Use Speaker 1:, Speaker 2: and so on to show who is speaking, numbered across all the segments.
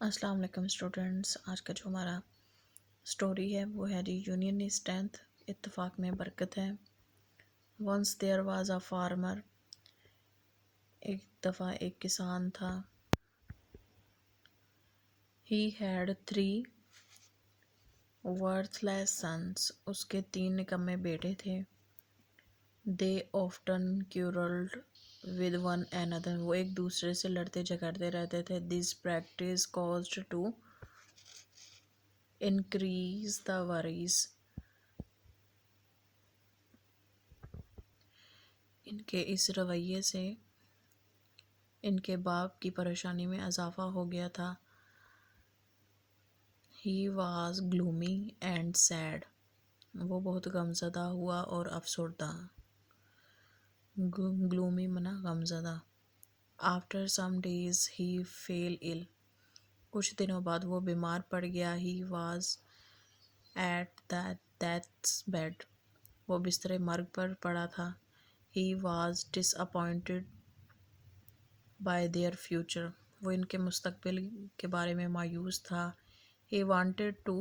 Speaker 1: السلام علیکم اسٹوڈنٹس، آج کا جو ہمارا سٹوری ہے وہ ہے جی یونین اسٹرینتھ، اتفاق میں برکت ہے۔ Once there was a farmer, ایک دفعہ ایک کسان تھا۔ He had 3 worthless sons, اس کے 3 نکمے بیٹے تھے۔ They often quarrelled with one another، وہ ایک دوسرے سے لڑتے جھگڑتے رہتے تھے۔ This practice caused to increase the worries، ان کے اس رویے سے ان کے باپ کی پریشانی میں اضافہ ہو گیا تھا۔ He was gloomy and sad، وہ بہت غمزدہ ہوا اور افسردہ۔ gloomy منا غمزدہ۔ After some days he fell ill، کچھ دنوں بعد وہ بیمار پڑ گیا۔ He was at the death's bed، وہ بستر مرگ پر پڑا تھا۔ He was disappointed by their future، وہ ان کے مستقبل کے بارے میں مایوس تھا۔ He wanted to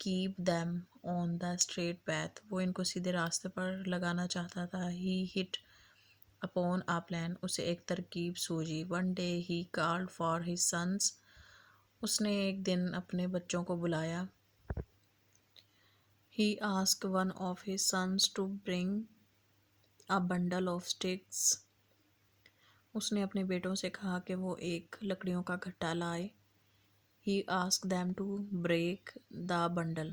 Speaker 1: keep them on the straight path، وہ ان کو سیدھے راستے پر لگانا چاہتا تھا۔ He hit upon a plan، اسے ایک ترکیب سوجی۔ One day he called for his sons، اس نے ایک دن اپنے بچوں کو بلایا۔ He asked one of his sons to bring a bundle of sticks، اس نے اپنے بیٹوں سے کہا کہ وہ ایک لکڑیوں کا گھٹا لائے۔ He asked them to break the bundle،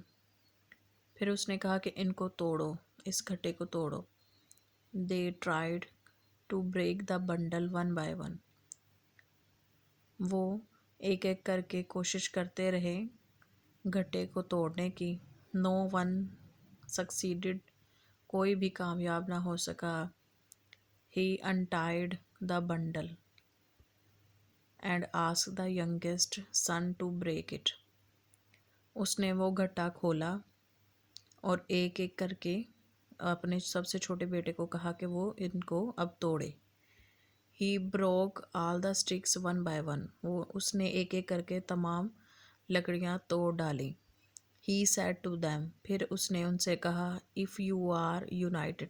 Speaker 1: پھر اس نے کہا کہ ان کو توڑو، اس گھٹے کو توڑو۔ They tried to break the bundle one by one، وہ ایک ایک کر کے کوشش کرتے رہے گھٹے کو توڑنے کی۔ No one succeeded، کوئی بھی کامیاب نہ ہو سکا۔ He untied the bundle and asked the youngest son to break it، اس نے وہ گھٹا کھولا اور ایک ایک کر کے اپنے سب سے چھوٹے بیٹے کو کہا کہ وہ ان کو اب توڑے۔ He broke all the sticks one by one، وہ اس نے ایک ایک کر کے تمام لکڑیاں توڑ ڈالیں۔ He said to them، پھر اس نے ان سے کہا if you are united،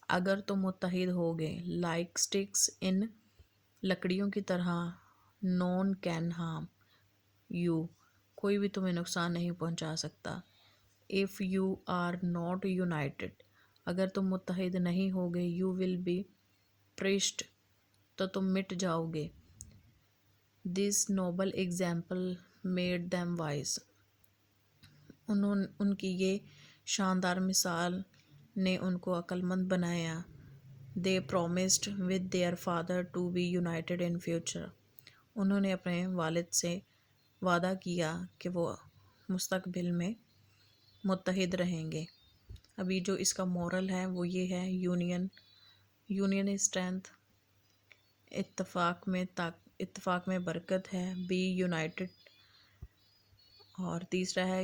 Speaker 1: اگر تم متحد ہوگے like sticks in، لکڑیوں کی طرح none can harm you، کوئی بھی تمہیں نقصان نہیں پہنچا سکتا۔ if you are not united، اگر تم متحد نہیں ہوگے you will be perished، تو تم مٹ جاؤ گے۔ this noble example made them wise، ان کی یہ شاندار مثال نے ان کو عقل مند بنایا۔ they promised with their father to be united in future، انہوں نے اپنے والد سے وعدہ کیا کہ وہ مستقبل میں متحد رہیں گے۔ ابھی جو اس کا مورل ہے وہ یہ ہے، یونین اسٹرینتھ، اتفاق میں برکت ہے۔ بی یونائٹڈ، اور تیسرا ہے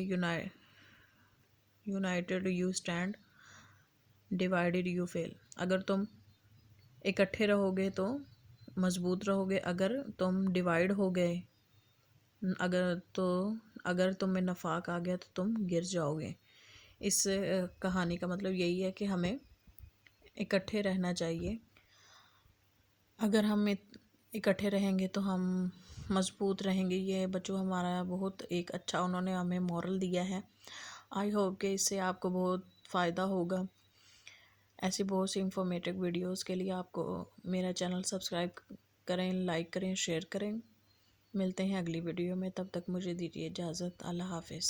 Speaker 1: united you stand, divided you fall. اگر تم اکٹھے رہو گے تو مضبوط رہو گے، اگر تم ڈیوائڈ ہو گئے، اگر تم میں نفاق آ گیا تو تم گر جاؤ گے۔ اس کہانی کا مطلب یہی ہے کہ ہمیں اکٹھے رہنا چاہیے، اگر ہم اکٹھے رہیں گے تو ہم مضبوط رہیں گے۔ یہ بچوں ہمارا بہت ایک اچھا انہوں نے ہمیں مورل دیا ہے۔ آئی ہوپ کہ اس سے آپ کو بہت فائدہ ہوگا۔ ایسی بہت سی انفارمیٹیو ویڈیوز کے لیے آپ کو میرا چینل سبسکرائب کریں، لائک کریں، شیئر کریں۔ ملتے ہیں اگلی ویڈیو میں، تب تک مجھے دیجیے اجازت۔ اللہ حافظ۔